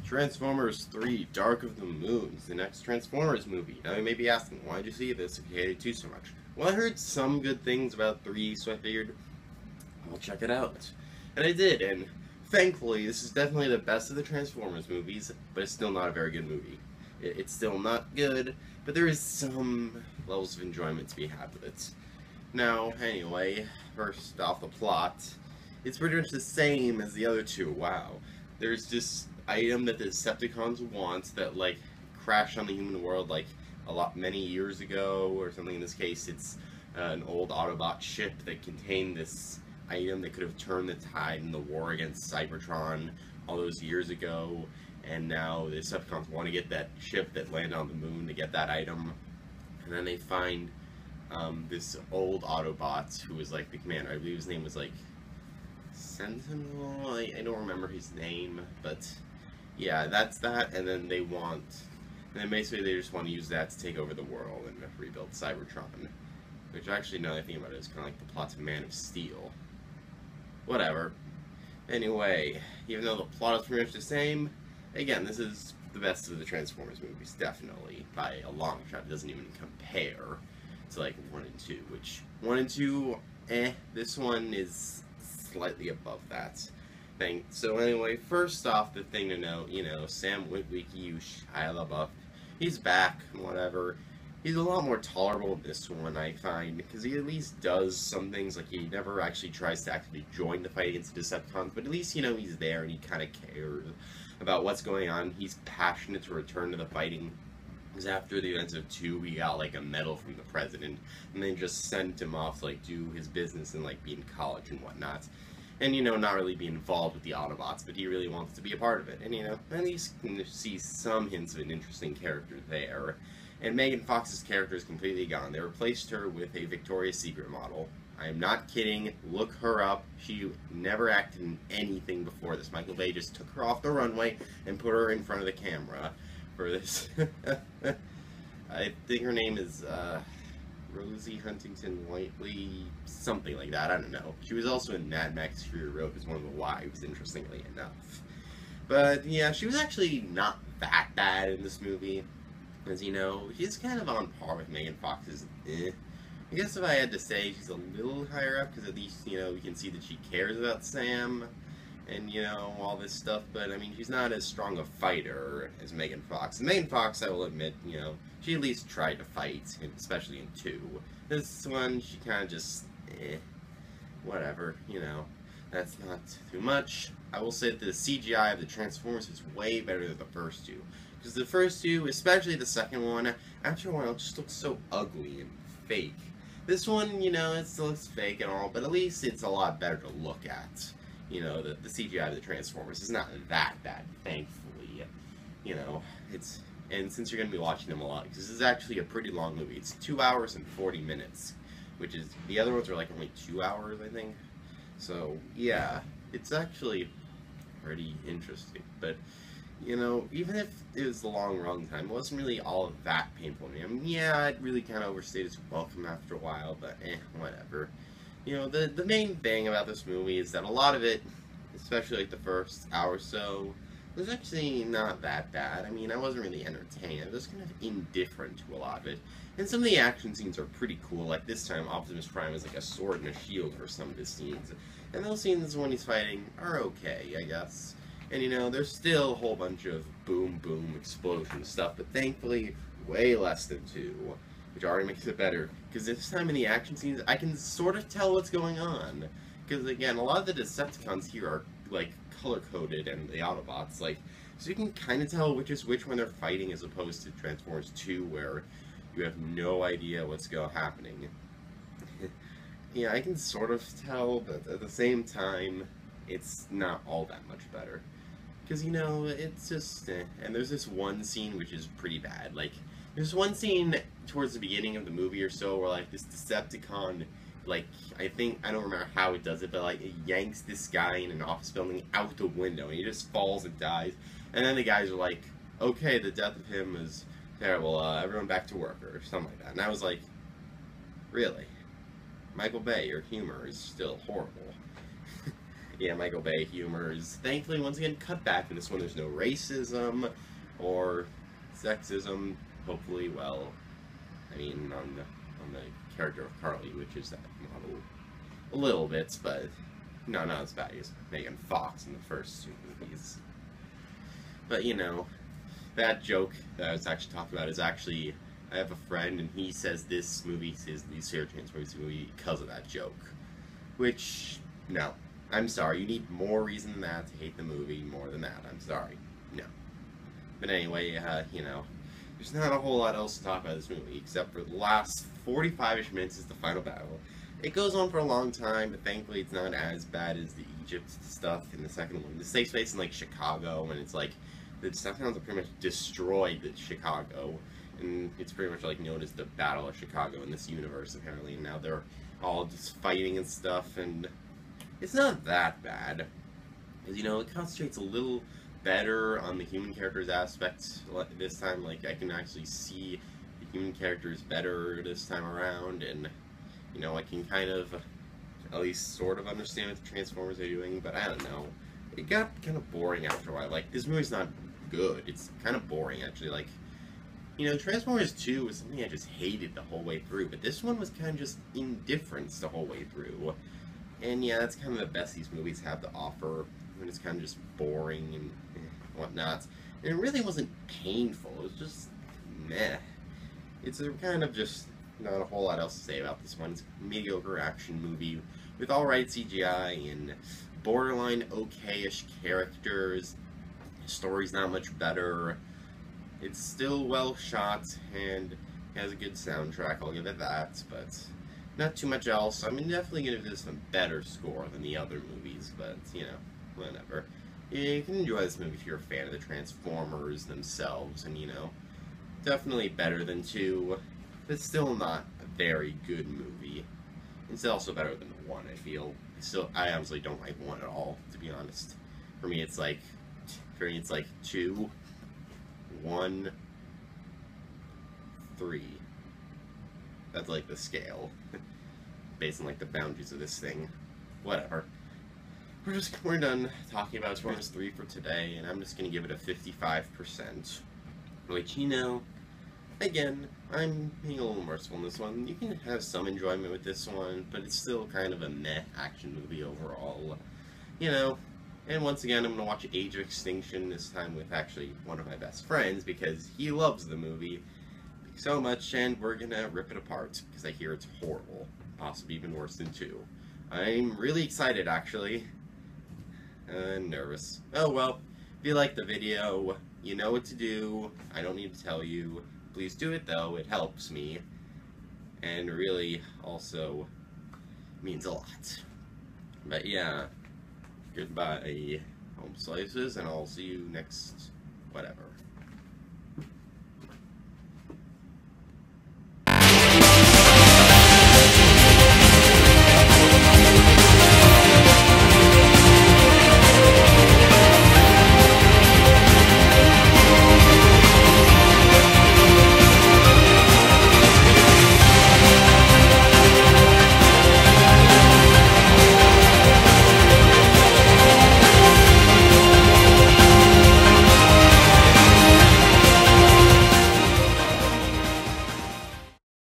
Transformers 3 Dark of the Moon is the next Transformers movie. Now you may be asking, why'd you see this if you hated 2 so much? Well, I heard some good things about 3, so I figured I'll check it out. And I did, and thankfully this is definitely the best of the Transformers movies, but it's still not a very good movie. It's still not good, but there is some levels of enjoyment to be had with it. Now, anyway, first off the plot, it's pretty much the same as the other 2, wow. There's this item that the Decepticons want that, like, crashed on the human world, like, many years ago, or something. In this case, it's an old Autobot ship that contained this item that could have turned the tide in the war against Cybertron all those years ago, and now the Decepticons want to get that ship that landed on the moon to get that item, and then they find this old Autobot who was, like, the commander. I believe his name was, like, Sentinel? I don't remember his name, but yeah, that's that, and then basically they just want to use that to take over the world and rebuild Cybertron, which actually, now that I think about it, is kind of like the plot of Man of Steel. Whatever. Anyway, even though the plot is pretty much the same, again, this is the best of the Transformers movies, definitely, by a long shot. It doesn't even compare to, like, 1 and 2, which 1 and 2, this one is slightly above that thing. So anyway, first off, the thing to note, you know, Sam Witwicky, Shia LaBeouf, he's back, whatever. He's a lot more tolerable in this one, I find, because he at least does some things. Like, he never actually tries to actively join the fight against the Decepticons, but at least, you know, he's there and he kind of cares about what's going on. He's passionate to return to the fighting, because after the events of 2, we got, like, a medal from the president, and they just sent him off to, like, do his business and, like, be in college and whatnot. And, you know, not really be involved with the Autobots, but he really wants to be a part of it. And, you know, at least you can see some hints of an interesting character there. And Megan Fox's character is completely gone. They replaced her with a Victoria's Secret model. I am not kidding. Look her up. She never acted in anything before this. Michael Bay just took her off the runway and put her in front of the camera for this. I think her name is, Rosie Huntington Whiteley, something like that, I don't know. She was also in Mad Max Fury Road as one of the wives, interestingly enough. But, yeah, she was actually not that bad in this movie. As you know, she's kind of on par with Megan Fox's I guess if I had to say, she's a little higher up, because at least, you know, we can see that she cares about Sam, and, you know, all this stuff, but, I mean, she's not as strong a fighter as Megan Fox. And Megan Fox, I will admit, you know, she at least tried to fight, especially in 2. This one, she kind of just, whatever, you know, that's not too much. I will say that the CGI of the Transformers is way better than the first 2. Because the first 2, especially the second one, after a while, it just looks so ugly and fake. This one, you know, it still looks fake and all, but at least it's a lot better to look at. You know, the CGI of the Transformers is not that bad, thankfully. You know, and since you're going to be watching them a lot, because this is actually a pretty long movie. It's 2 hours and 40 minutes, which is, the other ones are like only 2 hours, I think. So, yeah, it's actually pretty interesting. But, you know, even if it was the long run time, it wasn't really all that painful to me. I mean, yeah, it really kind of overstayed its welcome after a while, but whatever. You know, the main thing about this movie is that a lot of it, especially like the first hour or so, was actually not that bad. I mean, I wasn't really entertained. I was kind of indifferent to a lot of it. And some of the action scenes are pretty cool. Like this time, Optimus Prime is like a sword and a shield for some of the scenes. And those scenes when he's fighting are okay, I guess. And you know, there's still a whole bunch of boom, boom, explosion stuff, but thankfully, way less than 2. Which already makes it better, because this time in the action scenes, I can sort of tell what's going on. Because again, a lot of the Decepticons here are, like, color-coded, and the Autobots, like, so you can kind of tell which is which when they're fighting, as opposed to Transformers 2, where you have no idea what's happening. Yeah, I can sort of tell, but at the same time, it's not all that much better. Because, you know, it's just, and there's this one scene which is pretty bad, like, there's one scene towards the beginning of the movie or so where, like, this Decepticon, like, I don't remember how it does it, but, like, it yanks this guy in an office building out the window, and he just falls and dies. And then the guys are like, okay, the death of him is terrible, everyone back to work, or something like that. And I was like, really? Michael Bay, your humor is still horrible. yeah, Michael Bay humor is thankfully once again cut back in this one. There's no racism or sexism. Hopefully, well, I mean on the character of Carly, which is that model a little bit, but no, not as bad as Megan Fox in the first two movies. But you know, that joke that I was actually talking about is actually, I have a friend and he says this movie is the least favorite Transformers movie because of that joke. Which, no. I'm sorry, you need more reason than that to hate the movie more than that. I'm sorry. No. But anyway, you know, there's not a whole lot else to talk about this movie, except for the last 45-ish minutes is the final battle. It goes on for a long time, but thankfully it's not as bad as the Egypt stuff in the second one. This takes place in, like, Chicago, and it's like, the Decepticons have pretty much destroyed Chicago, and it's pretty much, like, known as the Battle of Chicago in this universe, apparently, and now they're all just fighting and stuff, and it's not that bad. Because, you know, it concentrates a little better on the human characters aspects this time. Like, I can actually see the human characters better this time around, and, you know, I can kind of, at least sort of understand what the Transformers are doing, but I don't know. It got kind of boring after a while. Like, this movie's not good. It's kind of boring, actually. Like, you know, Transformers 2 was something I just hated the whole way through, but this one was kind of just indifference the whole way through. And yeah, that's kind of the best these movies have to offer, when it's kind of just boring and whatnot. And it really wasn't painful, it was just meh. It's a kind of just not a whole lot else to say about this one. It's a mediocre action movie with alright CGI and borderline okay-ish characters. The story's not much better. It's still well shot and has a good soundtrack, I'll give it that, but not too much else. I mean, definitely gonna give this a better score than the other movies, but, you know, whatever. You can enjoy this movie if you're a fan of the Transformers themselves, and, you know, definitely better than 2, but still not a very good movie. It's also better than 1, I feel. I honestly don't like 1 at all, to be honest. For me, it's like 2, 1, 3. That's like the scale, based on like the boundaries of this thing. Whatever. We're done talking about Transformers 3 for today, and I'm just gonna give it a 55%. Which, you know, again, I'm being a little merciful in this one. You can have some enjoyment with this one, but it's still kind of a meh action movie overall. You know, and once again, I'm gonna watch Age of Extinction, this time with actually one of my best friends, because he loves the movie so much, and we're gonna rip it apart, because I hear it's horrible. Possibly even worse than 2. I'm really excited, actually. Nervous. Oh well, if you liked the video, you know what to do. I don't need to tell you. Please do it, though. It helps me. And really, also, means a lot. But yeah, goodbye, home slices, and I'll see you next whatever.